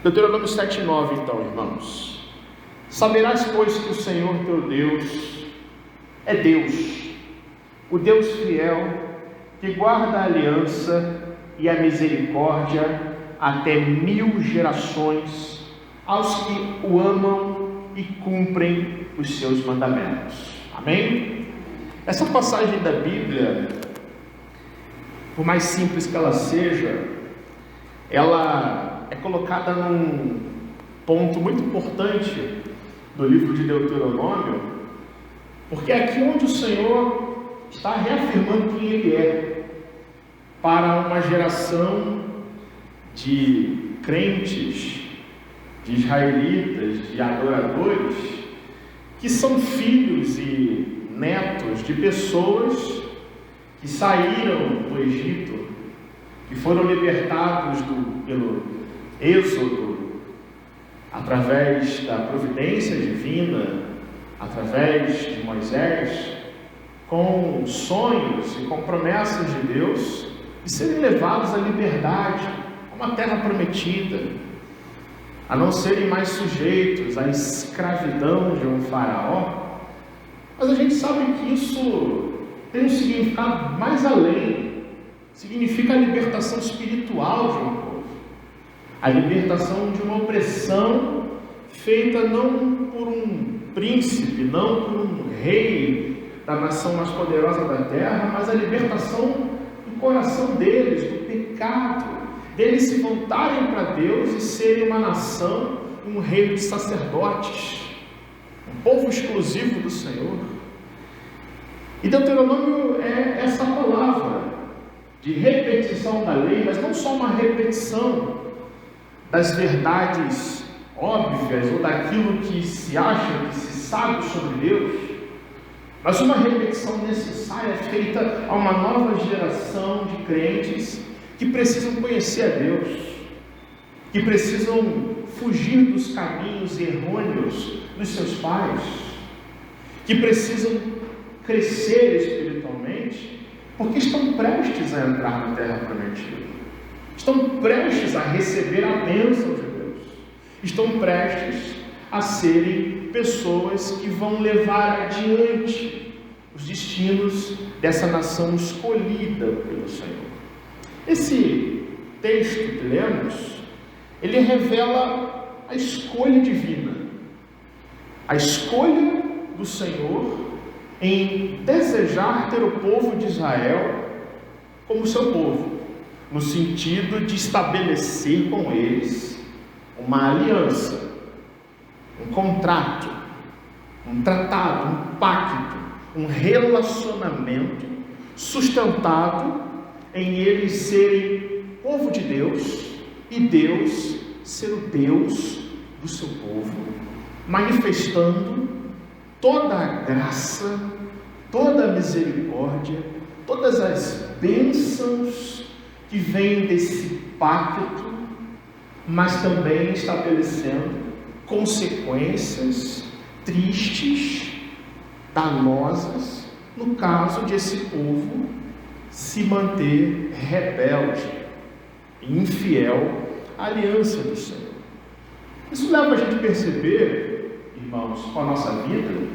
Deuteronômio 7:9, então, irmãos. Saberás, pois, que o Senhor teu Deus é Deus, o Deus fiel, que guarda a aliança e a misericórdia até 1000 gerações aos que o amam e cumprem os seus mandamentos. Amém? Essa passagem da Bíblia, por mais simples que ela seja, ela é colocada num ponto muito importante do livro de Deuteronômio, porque é aqui onde o Senhor está reafirmando quem Ele é para uma geração de crentes, de israelitas, de adoradores, que são filhos e netos de pessoas que saíram do Egito, que foram libertados pelo êxodo, através da providência divina, através de Moisés, com sonhos e com promessas de Deus, de serem levados à liberdade, a uma terra prometida, a não serem mais sujeitos à escravidão de um faraó. Mas a gente sabe que isso tem um significado mais além, significa a libertação espiritual de um povo, a libertação de uma opressão feita não por um príncipe, não por um rei da nação mais poderosa da terra, mas a libertação do coração deles, do pecado, deles se voltarem para Deus e serem uma nação, um reino de sacerdotes, um povo exclusivo do Senhor. E Deuteronômio é essa palavra de repetição da lei, mas não só uma repetição das verdades óbvias ou daquilo que se acha, que se sabe sobre Deus, mas uma repetição necessária feita a uma nova geração de crentes que precisam conhecer a Deus, que precisam fugir dos caminhos errôneos dos seus pais, que precisam crescer espiritualmente, porque estão prestes a entrar na terra prometida, estão prestes a receber a bênção de Deus, estão prestes a serem pessoas que vão levar adiante os destinos dessa nação escolhida pelo Senhor. Esse texto que lemos, ele revela a escolha divina, a escolha do Senhor em desejar ter o povo de Israel como seu povo, no sentido de estabelecer com eles uma aliança, um contrato, um tratado, um pacto, um relacionamento sustentado em eles serem povo de Deus e Deus ser o Deus do seu povo, manifestando toda a graça, toda a misericórdia, todas as bênçãos que vêm desse pacto, mas também estabelecendo consequências tristes, danosas, no caso de esse povo se manter rebelde e infiel à aliança do Senhor. Isso leva a gente a perceber, irmãos, com a nossa vida,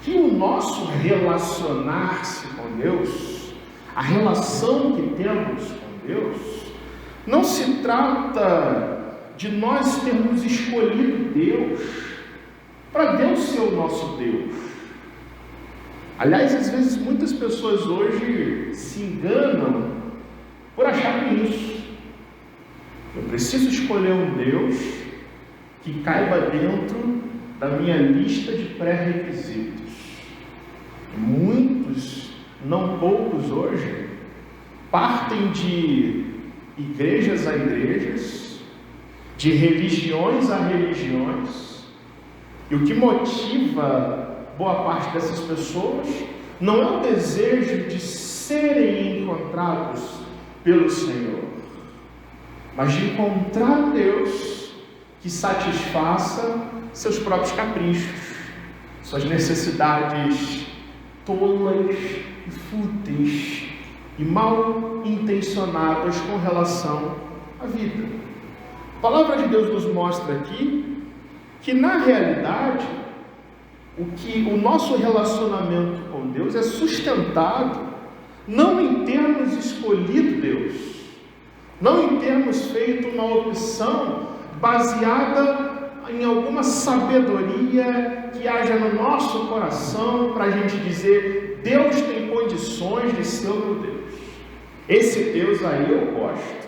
que o nosso relacionar-se com Deus, a relação que temos com Deus, não se trata de nós termos escolhido Deus para Deus ser o nosso Deus. Aliás, às vezes muitas pessoas hoje se enganam por acharem isso. Eu preciso escolher um Deus que caiba dentro da minha lista de pré-requisitos. Muitos, não poucos hoje, partem de igrejas a igrejas, de religiões a religiões, e o que motiva boa parte dessas pessoas não é o desejo de serem encontrados pelo Senhor, mas de encontrar um Deus que satisfaça seus próprios caprichos, suas necessidades tolas e fúteis e mal intencionadas com relação à vida. A palavra de Deus nos mostra aqui que, na realidade, o nosso relacionamento com Deus é sustentado não em termos escolhido Deus, não em termos feito uma opção baseada em alguma sabedoria que haja no nosso coração para a gente dizer: Deus tem condições de ser o meu Deus, esse Deus aí eu gosto.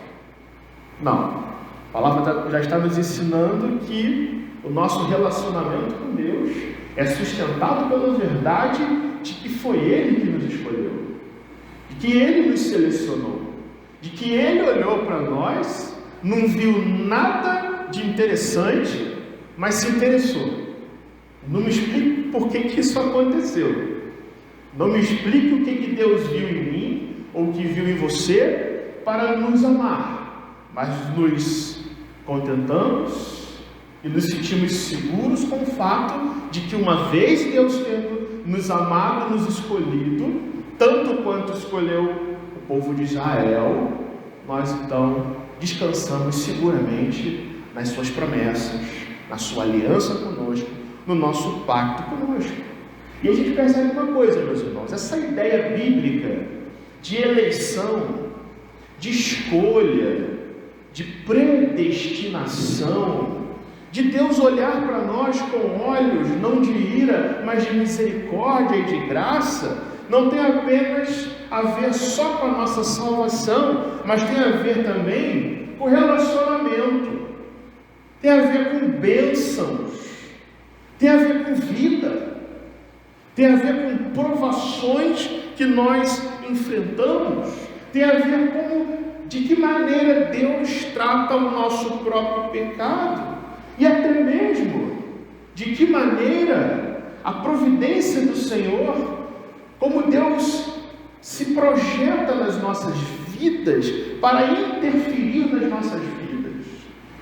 Não, a palavra já está nos ensinando que o nosso relacionamento com Deus é sustentado pela verdade de que foi Ele que nos escolheu, de que Ele nos selecionou, de que Ele olhou para nós, não viu nada de interessante, mas se interessou. Não me explique por que isso aconteceu. Não me explique o que Deus viu em mim, ou o que viu em você, para nos amar. Mas nos contentamos e nos sentimos seguros com o fato de que, uma vez Deus tendo nos amado, nos escolhido, tanto quanto escolheu o povo de Israel, nós então descansamos seguramente nas suas promessas, na sua aliança conosco, no nosso pacto conosco. E a gente percebe uma coisa, meus irmãos: essa ideia bíblica de eleição, de escolha, de predestinação, de Deus olhar para nós com olhos não de ira, mas de misericórdia e de graça, não tem apenas a ver só com a nossa salvação, mas tem a ver também com relacionamento, tem a ver com bênçãos, tem a ver com vida, tem a ver com provações que nós enfrentamos, tem a ver com de que maneira Deus trata o nosso próprio pecado, e até mesmo de que maneira a providência do Senhor, como Deus se projeta nas nossas vidas para interferir nas nossas vidas,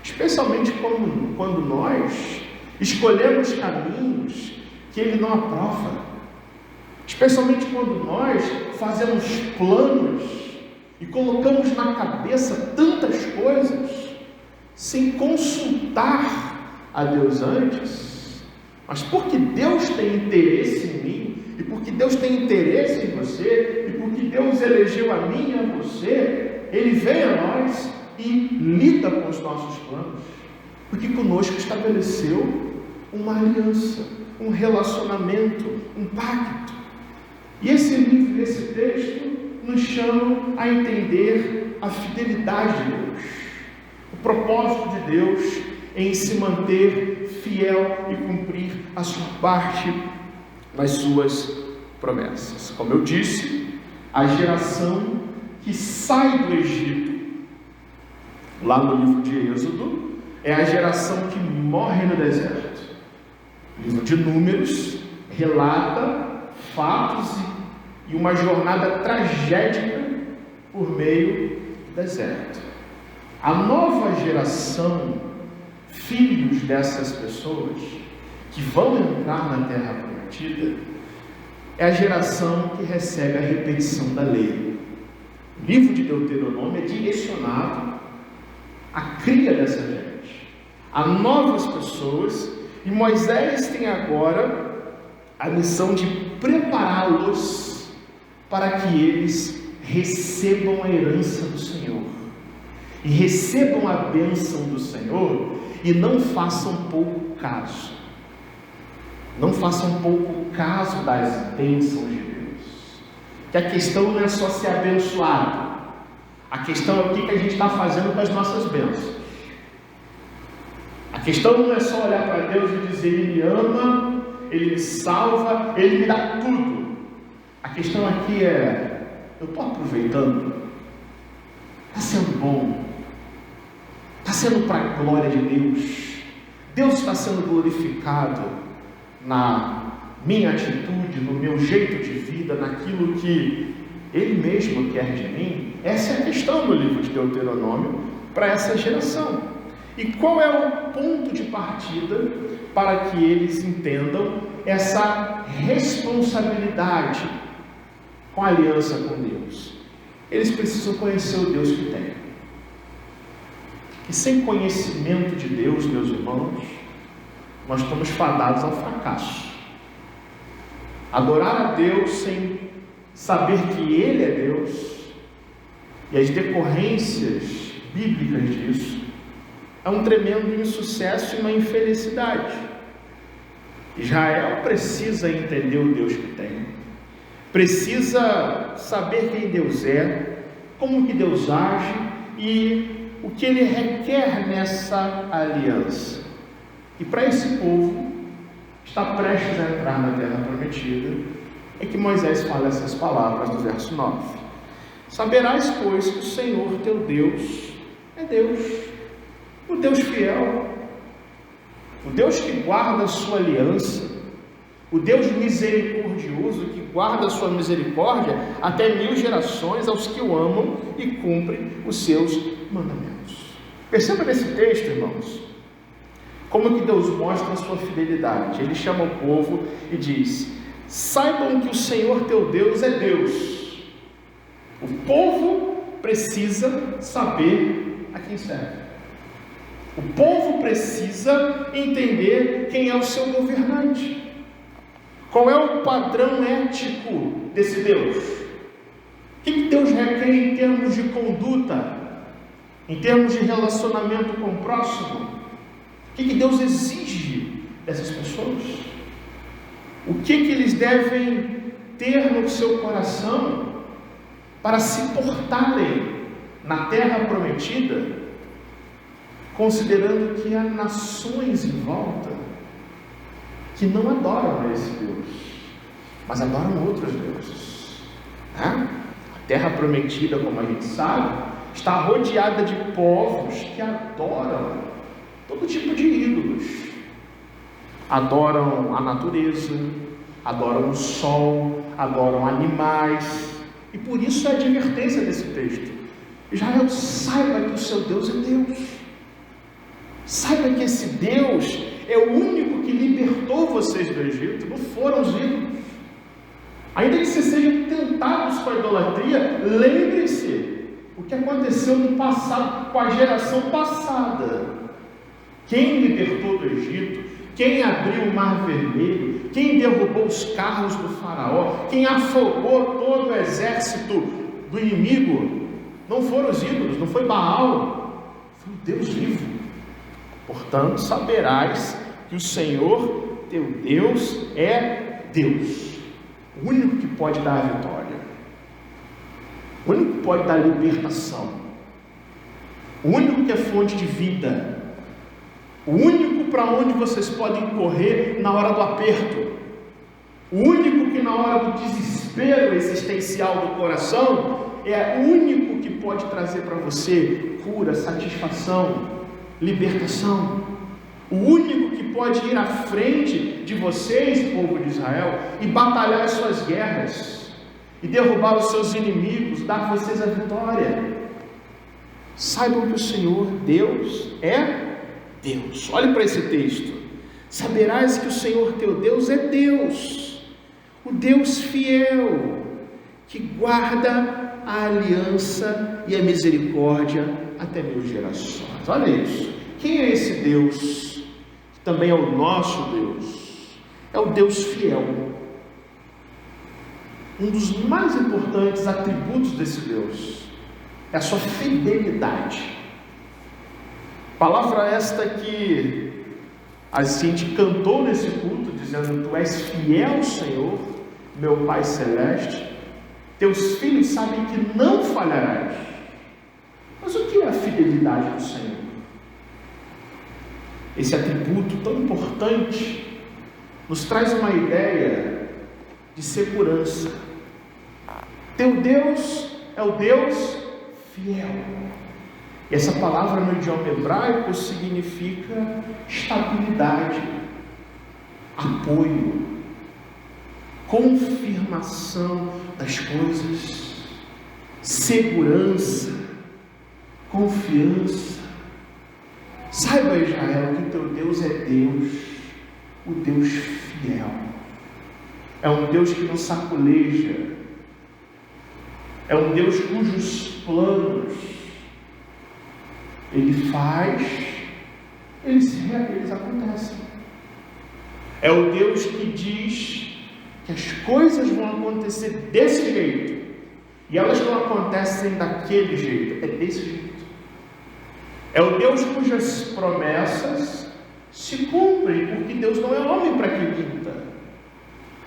especialmente quando nós escolhemos caminhos que Ele não aprova, especialmente quando nós fazemos planos e colocamos na cabeça tantas coisas sem consultar a Deus antes, mas porque Deus tem interesse em mim, e porque Deus tem interesse em você, e porque Deus elegeu a mim e a você, Ele vem a nós e lida com os nossos planos, porque conosco estabeleceu uma aliança, um relacionamento, um pacto. E esse livro, esse texto, nos chamam a entender a fidelidade de Deus, o propósito de Deus em se manter fiel e cumprir a sua parte nas suas promessas. Como eu disse, a geração que sai do Egito, lá no livro de Êxodo, é a geração que morre no deserto. O livro de Números relata fatos e uma jornada tragédica por meio do deserto. A nova geração, filhos dessas pessoas que vão entrar na terra prometida, é a geração que recebe a repetição da lei. O livro de Deuteronômio é direcionado à cria dessa gente, a novas pessoas, e Moisés tem agora a missão de prepará-los para que eles recebam a herança do Senhor, e recebam a bênção do Senhor, e não façam pouco caso. Não façam pouco caso das bênçãos de Deus. Que a questão não é só ser abençoado. A questão é o que a gente está fazendo com as nossas bênçãos. A questão não é só olhar para Deus e dizer: Ele me ama, Ele me salva, Ele me dá tudo. A questão aqui é: eu estou aproveitando? Está sendo bom? Está sendo para a glória de Deus? Deus está sendo glorificado na minha atitude, no meu jeito de vida, naquilo que Ele mesmo quer de mim? Essa é a questão no livro de Deuteronômio para essa geração. E qual é o ponto de partida para que eles entendam essa responsabilidade com a aliança com Deus? Eles precisam conhecer o Deus que tem. E sem conhecimento de Deus, meus irmãos, nós estamos fadados ao fracasso. Adorar a Deus sem saber que Ele é Deus e as decorrências bíblicas disso é um tremendo insucesso e uma infelicidade. Israel precisa entender o Deus que tem, precisa saber quem Deus é, como que Deus age e o que Ele requer nessa aliança. E para esse povo está prestes a entrar na terra prometida, é que Moisés fala essas palavras do verso 9: saberás, pois, que o Senhor teu Deus é Deus, o Deus fiel, o Deus que guarda a sua aliança, o Deus misericordioso que guarda a sua misericórdia até 1000 gerações aos que o amam e cumprem os seus mandamentos. Perceba nesse texto, irmãos, como que Deus mostra a sua fidelidade. Ele chama o povo e diz: saibam que o Senhor teu Deus é Deus. O povo precisa saber a quem serve. O povo precisa entender quem é o seu governante. Qual é o padrão ético desse Deus? O que Deus requer em termos de conduta, em termos de relacionamento com o próximo? O que Deus exige dessas pessoas? O que eles devem ter no seu coração para se portarem na terra prometida, considerando que há nações em volta que não adoram a esse Deus, mas adoram outros deuses. A terra prometida, como a gente sabe, está rodeada de povos que adoram todo tipo de ídolos. Adoram a natureza, adoram o sol, adoram animais, e por isso é a advertência desse texto. Israel, saiba que o seu Deus é Deus. Saiba que esse Deus é o único que libertou vocês do Egito, não foram os ídolos. Ainda que vocês sejam tentados com a idolatria, lembre-se o que aconteceu no passado, com a geração passada. Quem libertou do Egito, quem abriu o Mar Vermelho, quem derrubou os carros do faraó, quem afogou todo o exército do inimigo, não foram os ídolos, não foi Baal, foi o Deus vivo. Portanto, saberás que o Senhor teu Deus é Deus, o único que pode dar a vitória, o único que pode dar a libertação, o único que é fonte de vida, o único para onde vocês podem correr na hora do aperto, o único que na hora do desespero existencial do coração é o único que pode trazer para você cura, satisfação, libertação. O único que pode ir à frente de vocês, povo de Israel, e batalhar as suas guerras, e derrubar os seus inimigos, dar a vocês a vitória. Saibam que o Senhor Deus é Deus. Olhe para esse texto: saberás que o Senhor teu Deus é Deus, o Deus fiel, que guarda a aliança e a misericórdia até 1000 gerações. Olha isso. Quem é esse Deus, que também é o nosso Deus? É o Deus fiel. Um dos mais importantes atributos desse Deus é a sua fidelidade. Palavra esta que a gente cantou nesse culto, dizendo: tu és fiel, Senhor, meu Pai Celeste, teus filhos sabem que não falharás. Mas o que é a fidelidade do Senhor? Esse atributo tão importante nos traz uma ideia de segurança. Teu Deus é o Deus fiel. E essa palavra no idioma hebraico significa estabilidade, apoio, confirmação das coisas, segurança, confiança. Saiba, Israel, que teu Deus é Deus, o Deus fiel. É um Deus que não saculeja, é um Deus cujos planos Ele faz, eles acontecem. É o Deus que diz que as coisas vão acontecer desse jeito, e elas não acontecem daquele jeito, é desse jeito. É o Deus cujas promessas se cumprem, porque Deus não é homem para que minta.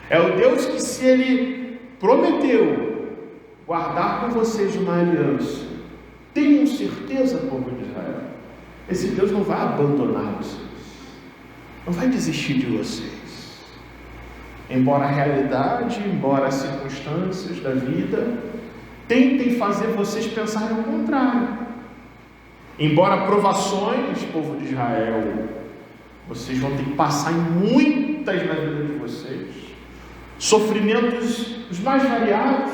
É o Deus que, se Ele prometeu guardar com vocês uma aliança, tenham certeza, povo de Israel, esse Deus não vai abandonar vocês, não vai desistir de vocês. Embora a realidade, embora as circunstâncias da vida tentem fazer vocês pensarem o contrário. Embora provações, povo de Israel, vocês vão ter que passar em muitas na vida de vocês, sofrimentos os mais variados,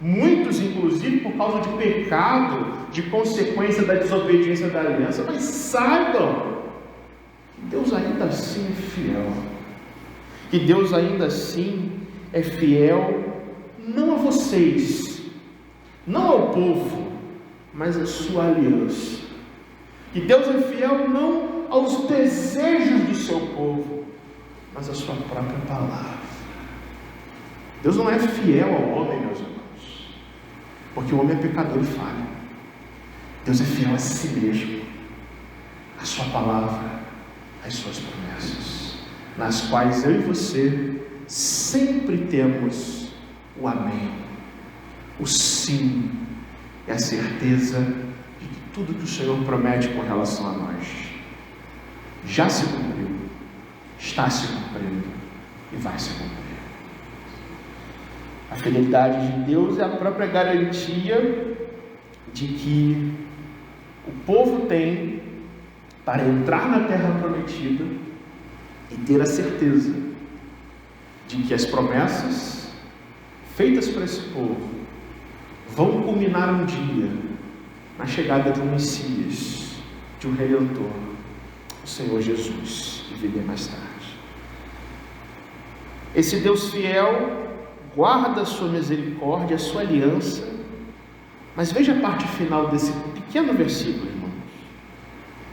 muitos inclusive por causa de pecado, de consequência da desobediência da aliança, mas saibam que Deus ainda assim é fiel, que Deus ainda assim é fiel, não a vocês, não ao povo, mas à sua aliança. Que Deus é fiel não aos desejos do seu povo, mas à sua própria palavra. Deus não é fiel ao homem, meus irmãos, porque o homem é pecador e falha. Deus é fiel a si mesmo, à sua palavra, às suas promessas, nas quais eu e você sempre temos o amém, o sim e a certeza de que tudo que o Senhor promete com relação a nós já se cumpriu, está se cumprindo e vai se cumprir. A fidelidade de Deus é a própria garantia de que o povo tem para entrar na terra prometida e ter a certeza de que as promessas feitas para esse povo vão culminar um dia na chegada de um Messias, de um Redentor, o Senhor Jesus, que viria mais tarde. Esse Deus fiel guarda a sua misericórdia, a sua aliança, mas veja a parte final desse pequeno versículo, irmãos.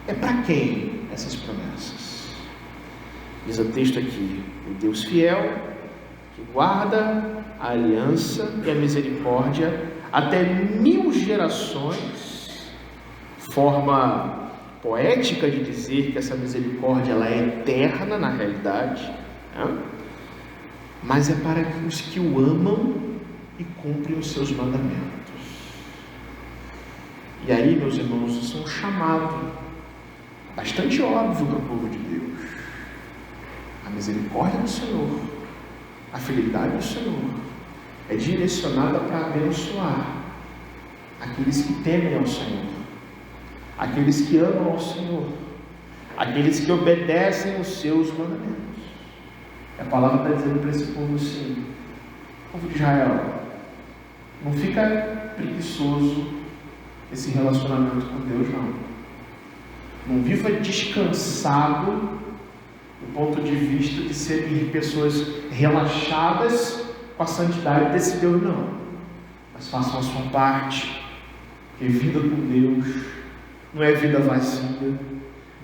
É para quem essas promessas? Diz o texto aqui: o Deus fiel, que guarda a aliança e a misericórdia até 1000 gerações, forma poética de dizer que essa misericórdia ela é eterna na realidade, né? Mas é para os que o amam e cumprem os seus mandamentos. E aí, meus irmãos, isso é um chamado bastante óbvio para o povo de Deus. A misericórdia do Senhor, a fidelidade do Senhor é direcionada para abençoar aqueles que temem ao Senhor, aqueles que amam ao Senhor, aqueles que obedecem os seus mandamentos. A palavra está dizendo para esse povo assim: povo de Israel, não fica preguiçoso esse relacionamento com Deus, não. Não viva descansado do ponto de vista de serem pessoas relaxadas com a santidade desse Deus, não. Mas façam a sua parte, porque vida com Deus não é vida vazia.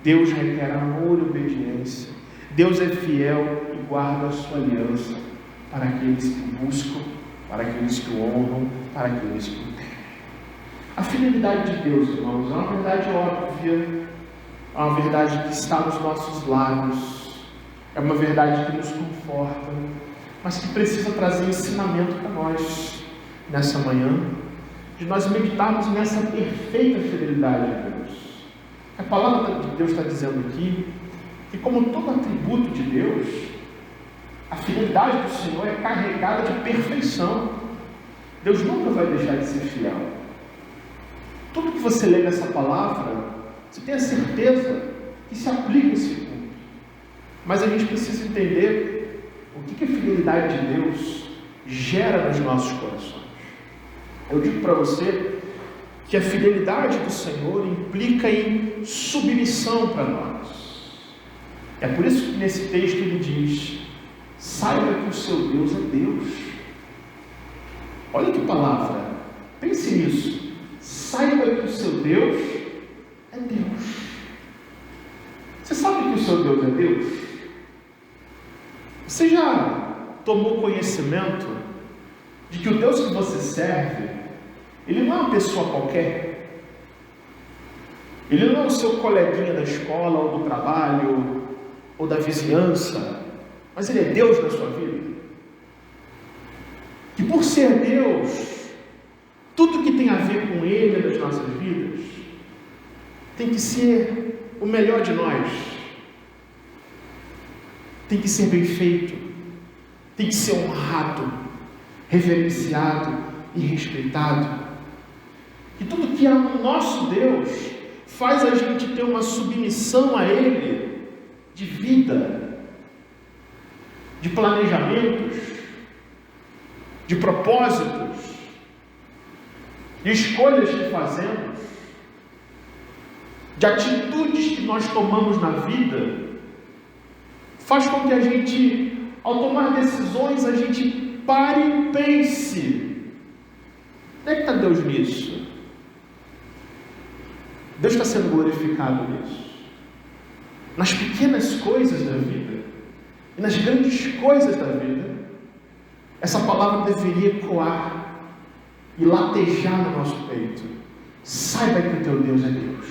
Deus requer amor e obediência. Deus é fiel e guarda a sua aliança para aqueles que o buscam, para aqueles que o honram, para aqueles que o temem. A fidelidade de Deus, irmãos, é uma verdade óbvia, é uma verdade que está nos nossos lábios, é uma verdade que nos conforta, mas que precisa trazer ensinamento para nós nessa manhã, de nós meditarmos nessa perfeita fidelidade de Deus. A palavra de Deus está dizendo aqui que, como todo atributo de Deus, a fidelidade do Senhor é carregada de perfeição. Deus nunca vai deixar de ser fiel. Tudo que você lê nessa palavra, você tem a certeza que se aplica esse ponto. Mas a gente precisa entender o que a fidelidade de Deus gera nos nossos corações. Eu digo para você que a fidelidade do Senhor implica em submissão para nós. É por isso que nesse texto ele diz: saiba que o seu Deus é Deus. Olha que palavra, pense nisso. Saiba que o seu Deus é um Deus. Você sabe que o seu Deus é Deus? Você já tomou conhecimento de que o Deus que você serve, Ele não é uma pessoa qualquer? Ele não é o seu coleguinha da escola, ou do trabalho, ou da vizinhança, mas Ele é Deus na sua vida. Que por ser Deus, tudo que tem a ver com Ele nas nossas vidas, tem que ser o melhor de nós. Tem que ser bem feito, tem que ser honrado, reverenciado e respeitado. E tudo que é o nosso Deus faz a gente ter uma submissão a Ele de vida, de planejamentos, de propósitos, de escolhas que fazemos, de atitudes que nós tomamos na vida, faz com que a gente, ao tomar decisões, a gente pare e pense: onde é que está Deus nisso? Deus está sendo glorificado nisso. Nas pequenas coisas da vida e nas grandes coisas da vida, essa palavra deveria ecoar e latejar no nosso peito. Saiba que o teu Deus é Deus.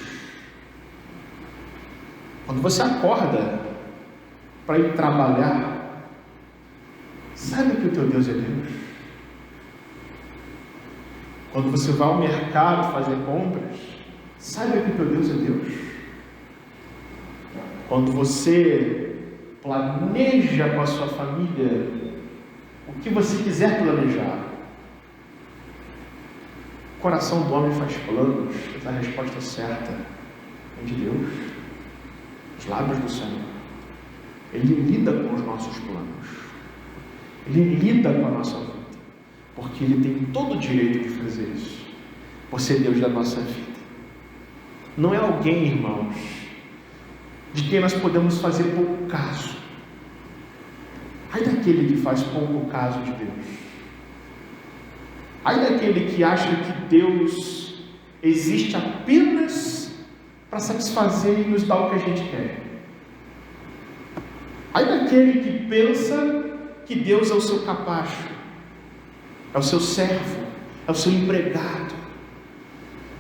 Quando você acorda para ir trabalhar, saiba que o teu Deus é Deus. Quando você vai ao mercado fazer compras, saiba que o teu Deus é Deus. Quando você planeja com a sua família o que você quiser planejar, o coração do homem faz planos, mas a resposta certa é de Deus, os lábios do Senhor. Ele lida com os nossos planos, Ele lida com a nossa vida, porque Ele tem todo o direito de fazer isso, por ser Deus da nossa vida. Não é alguém, irmãos, de quem nós podemos fazer pouco caso. Ai daquele que faz pouco caso de Deus. Ai daquele que acha que Deus existe apenas para satisfazer e nos dar o que a gente quer. Ai daquele que pensa que Deus é o seu capacho, é o seu servo, é o seu empregado.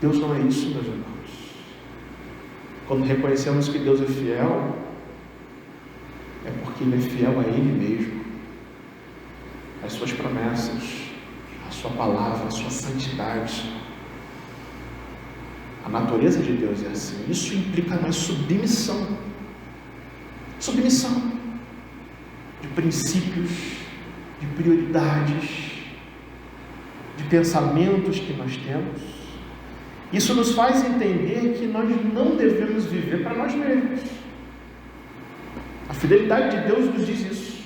Deus não é isso, meus irmãos. Quando reconhecemos que Deus é fiel, é porque Ele é fiel a Ele mesmo, às suas promessas, à sua palavra, à sua santidade. A natureza de Deus é assim. Isso implica mais submissão. Submissão de princípios, de prioridades, de pensamentos que nós temos. Isso nos faz entender que nós não devemos viver para nós mesmos. A fidelidade de Deus nos diz isso.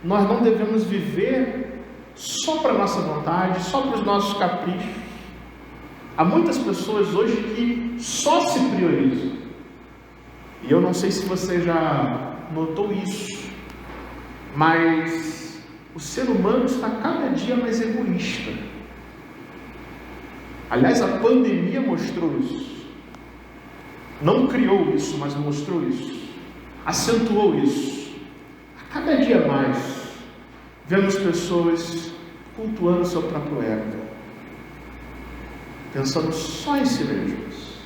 Nós não devemos viver só para a nossa vontade, só para os nossos caprichos. Há muitas pessoas hoje que só se priorizam. E eu não sei se você já notou isso, mas o ser humano está cada dia mais egoísta. Aliás, a pandemia mostrou isso. Não criou isso, mas mostrou isso. Acentuou isso. A cada dia mais, vemos pessoas cultuando o seu próprio ego, pensando só em si mesmos,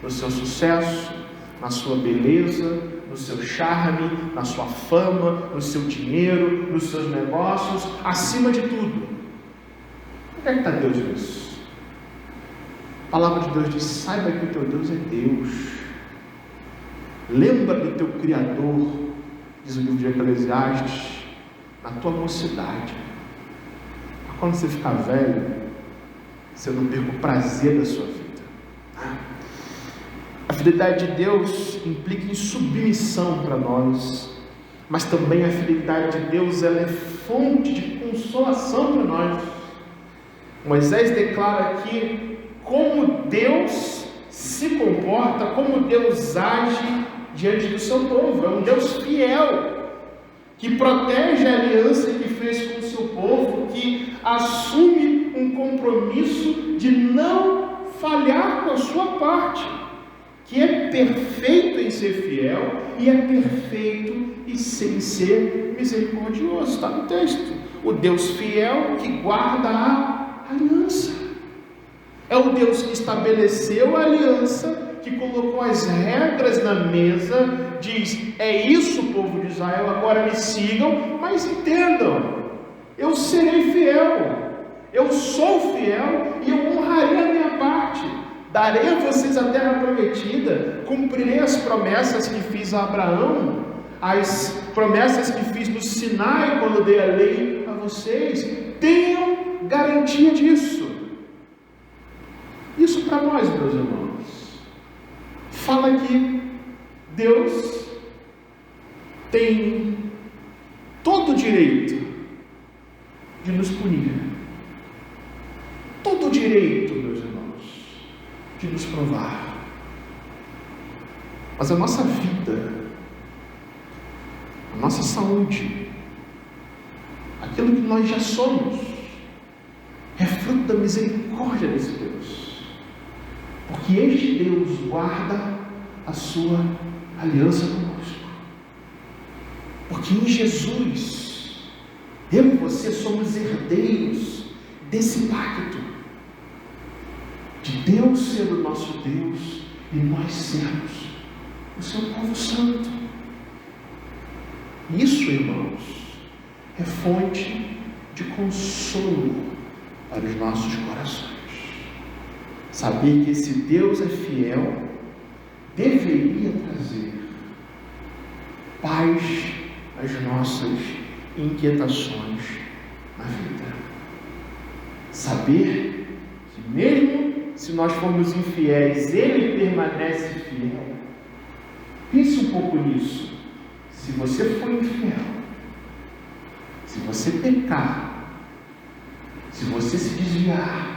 no seu sucesso, na sua beleza, no seu charme, na sua fama, no seu dinheiro, nos seus negócios, acima de tudo. Onde é que está Deus nisso? A palavra de Deus diz: saiba que o teu Deus é Deus. Lembra do teu Criador, diz o livro de Eclesiastes, na tua mocidade. Mas quando você ficar velho, você não perca o prazer da sua vida. A fidelidade de Deus implica em submissão para nós, mas também a fidelidade de Deus, ela é fonte de consolação para nós. Moisés declara aqui como Deus se comporta, como Deus age diante do seu povo. É um Deus fiel, que protege a aliança que fez com o seu povo, que assume um compromisso de não falhar com a sua parte. que é perfeito em ser fiel e é perfeito em ser misericordioso. Está no texto. O Deus fiel que guarda a aliança. É o Deus que estabeleceu a aliança, que colocou as regras na mesa, diz: é isso, povo de Israel, agora me sigam, mas entendam, eu serei fiel, eu sou fiel e eu honrarei a minha parte, darei a vocês a terra prometida, cumprirei as promessas que fiz a Abraão, as promessas que fiz no Sinai, quando dei a lei a vocês. Tenham garantia disso. Isso para nós, meus irmãos, fala que Deus tem todo o direito de nos punir, todo o direito, meus irmãos, de nos provar. Mas a nossa vida, a nossa saúde, aquilo que nós já somos, é fruto da misericórdia desse Deus. Porque este Deus guarda a sua aliança conosco. Porque em Jesus, eu e você somos herdeiros desse pacto, de Deus ser o nosso Deus e nós sermos o seu povo santo. Isso, irmãos, é fonte de consolo para os nossos corações. Saber que esse Deus é fiel deveria trazer paz às nossas inquietações na vida. Saber que mesmo se nós formos infiéis, Ele permanece fiel. Pense um pouco nisso. Se você for infiel, se você pecar, se você se desviar,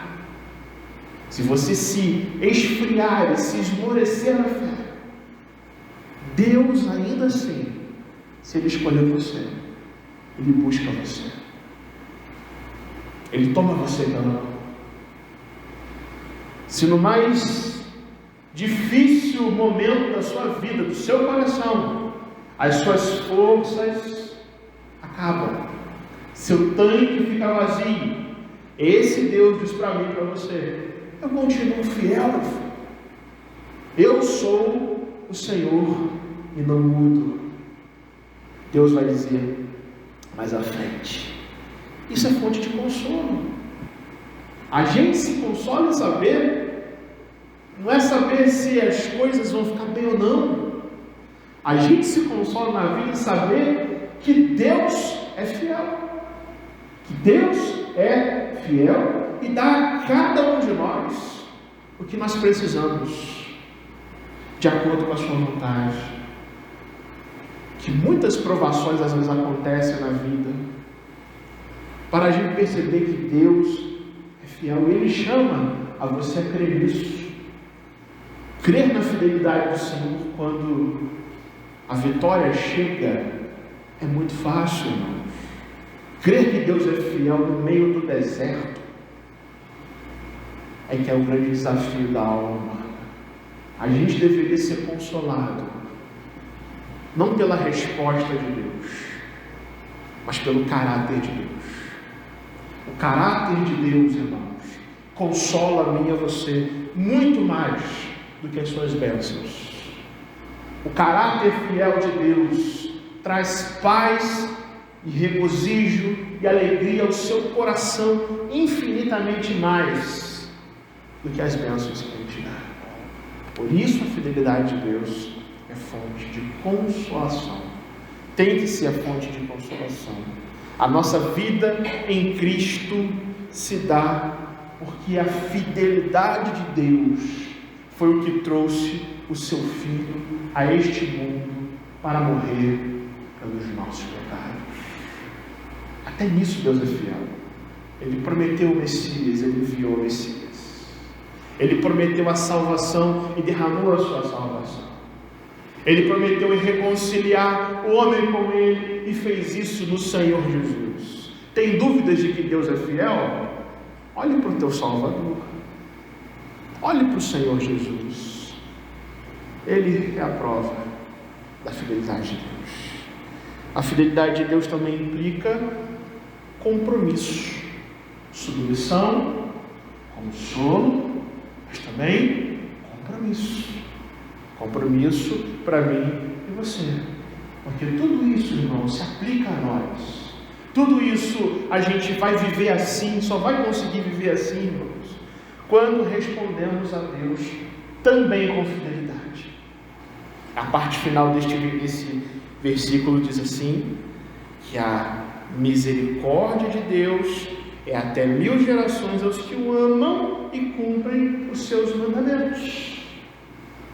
se você se esfriar e se esmorecer na fé, Deus ainda assim, se Ele escolheu você, Ele busca você, Ele toma você pela mão. Se no mais difícil momento da sua vida, do seu coração, as suas forças acabam, seu tanque fica vazio, esse Deus diz para mim e para você: eu continuo fiel, eu sou o Senhor e não mudo. Deus vai dizer mais à frente. Isso é fonte de consolo. A gente se consola em saber, não é saber se as coisas vão ficar bem ou não. A gente se consola na vida em saber que Deus é fiel, que Deus é fiel e dá a cada um de nós o que nós precisamos, de acordo com a sua vontade. Que muitas provações às vezes acontecem na vida, para a gente perceber que Deus é fiel. Ele chama a você a crer nisso, crer na fidelidade do Senhor. Quando a vitória chega, é muito fácil, irmãos. Crer que Deus é fiel no meio do deserto é que é o grande desafio da alma. A gente deveria ser consolado, não pela resposta de Deus, mas pelo caráter de Deus. O caráter de Deus, irmãos, consola a mim e a você muito mais do que as suas bênçãos. O caráter fiel de Deus traz paz e regozijo e alegria ao seu coração infinitamente mais do que as bênçãos que Ele te dá. Por isso a fidelidade de Deus é fonte de consolação. Tem que ser a fonte de consolação. A nossa vida em Cristo se dá porque a fidelidade de Deus foi o que trouxe o seu Filho a este mundo para morrer pelos nossos pecados. Até nisso Deus é fiel. Ele prometeu o Messias, Ele enviou o Messias. Ele prometeu a salvação e derramou a sua salvação. Ele prometeu reconciliar o homem com Ele e fez isso no Senhor Jesus. Tem dúvidas de que Deus é fiel? Olhe para o teu Salvador. Olhe para o Senhor Jesus. ele é a prova da fidelidade de Deus. A fidelidade de Deus também implica compromisso, submissão, consolo, mas também compromisso. Compromisso para mim e você. Porque tudo isso, irmão, se aplica a nós. Tudo isso a gente vai viver assim, só vai conseguir viver assim, irmãos, quando respondemos a Deus também com fidelidade. A parte final desse versículo diz assim, que a misericórdia de Deus é até 1000 gerações aos que o amam e cumprem os seus mandamentos.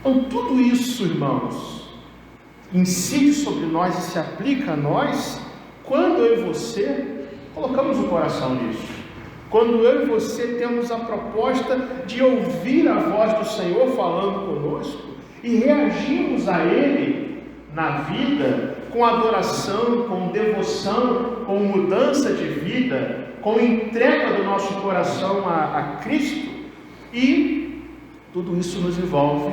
Então tudo isso, irmãos, incide sobre nós e se aplica a nós quando eu e você colocamos o coração nisso. Quando eu e você temos a proposta de ouvir a voz do Senhor falando conosco e reagimos a Ele na vida com adoração, com devoção, com mudança de vida, com entrega do nosso coração a Cristo, e tudo isso nos envolve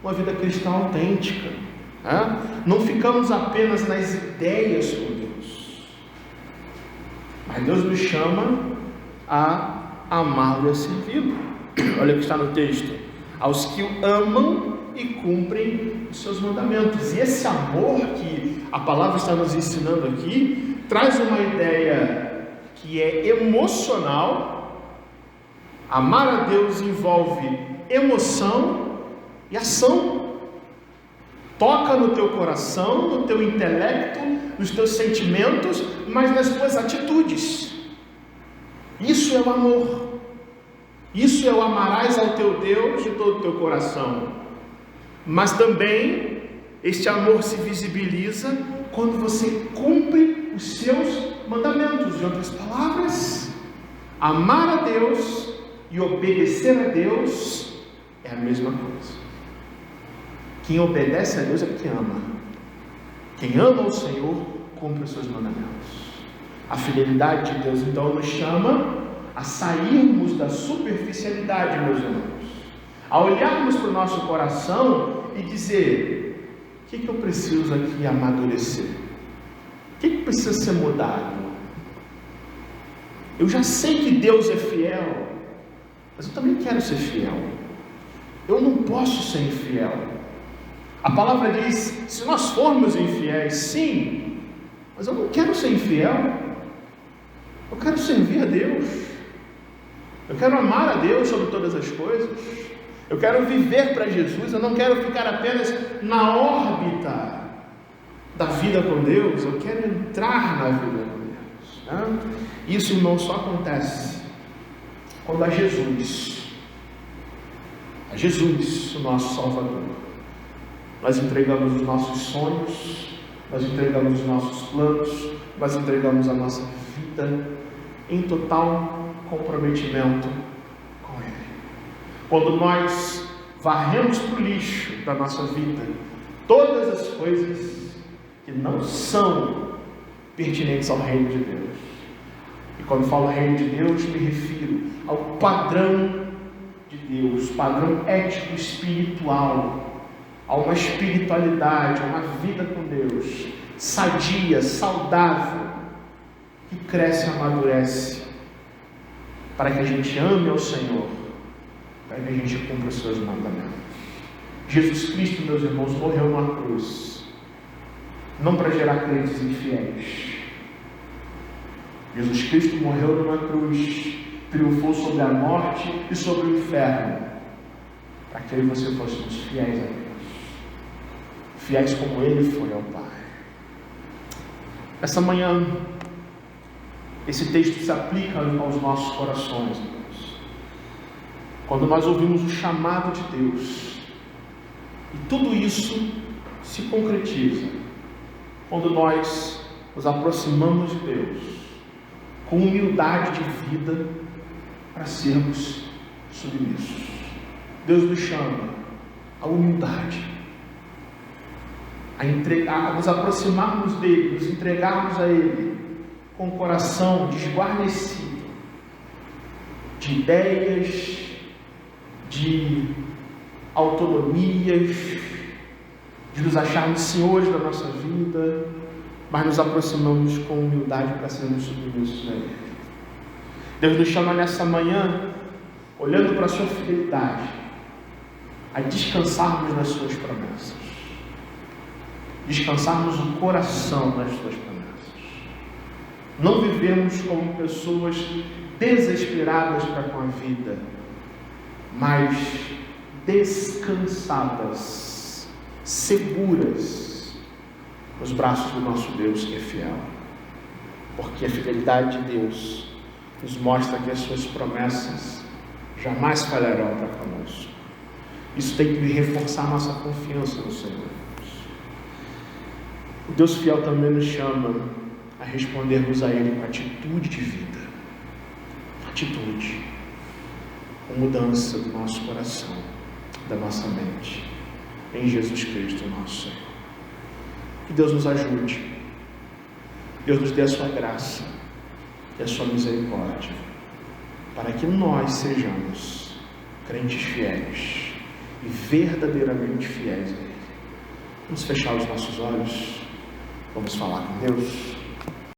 uma vida cristã autêntica. Não ficamos apenas nas ideias com Deus, mas Deus nos chama a amá-lo e a servi-lo. Olha o que está no texto: aos que o amam e cumprem os seus mandamentos. E esse amor que a palavra está nos ensinando aqui traz uma ideia que é emocional. Amar a Deus envolve emoção e ação. Toca no teu coração, no teu intelecto, nos teus sentimentos, mas nas tuas atitudes. Isso é o amor. Isso é o amarás ao teu Deus de todo o teu coração. Mas também este amor se visibiliza quando você cumpre os seus mandamentos. Em outras palavras, amar a Deus e obedecer a Deus é a mesma coisa. Quem obedece a Deus é porque ama. Quem ama o Senhor cumpre os seus mandamentos. A fidelidade de Deus então nos chama a sairmos da superficialidade, meus irmãos, a olharmos para o nosso coração e dizer: o que eu preciso aqui amadurecer? O que precisa ser mudado? Eu já sei que Deus é fiel, mas eu também quero ser fiel. Eu não posso ser infiel. A palavra diz: se nós formos infiéis, sim, mas eu não quero ser infiel. Eu quero servir a Deus. Eu quero amar a Deus sobre todas as coisas. Eu quero viver para Jesus. Eu não quero ficar apenas na órbita da vida com Deus. Eu quero entrar na vida com Deus, né? Isso, irmão, só acontece quando a Jesus, o nosso Salvador, nós entregamos os nossos sonhos, nós entregamos os nossos planos, nós entregamos a nossa vida em total comprometimento com Ele. Quando nós varremos para o lixo da nossa vida todas as coisas que não são pertinentes ao reino de Deus. E quando falo reino de Deus, me refiro ao padrão de Deus, padrão ético espiritual, a uma espiritualidade, a uma vida com Deus sadia, saudável, que cresce e amadurece, para que a gente ame ao Senhor, para que a gente cumpra os seus mandamentos. Jesus Cristo, meus irmãos, morreu numa cruz, não para gerar crentes infiéis. Jesus Cristo morreu numa cruz, triunfou sobre a morte e sobre o inferno, para que eu e você fôssemos fiéis a Deus, fiéis como Ele foi ao Pai. Essa manhã, esse texto se aplica aos nossos corações, Deus. Quando nós ouvimos o chamado de Deus, e tudo isso se concretiza quando nós nos aproximamos de Deus com humildade de vida para sermos submissos. Deus nos chama à humildade, a nos aproximarmos dEle, nos entregarmos a Ele com o coração desguarnecido de ideias, de autonomias, de nos acharmos senhores da nossa vida, mas nos aproximamos com humildade para sermos submissos a Ele. Deus nos chama nessa manhã, olhando para a sua fidelidade, a descansarmos nas suas promessas, descansarmos o coração nas suas promessas, não vivemos como pessoas desesperadas para com a vida, mas descansadas, seguras nos braços do nosso Deus que é fiel, porque a fidelidade de Deus nos mostra que as suas promessas jamais falharão para conosco. Isso tem que reforçar nossa confiança no Senhor. O Deus fiel também nos chama a respondermos a Ele com atitude de vida, atitude, com mudança do nosso coração, da nossa mente, em Jesus Cristo, nosso Senhor. Que Deus nos ajude, Deus nos dê a sua graça e a sua misericórdia, para que nós sejamos crentes fiéis e verdadeiramente fiéis a Ele. Vamos fechar os nossos olhos, vamos falar com Deus.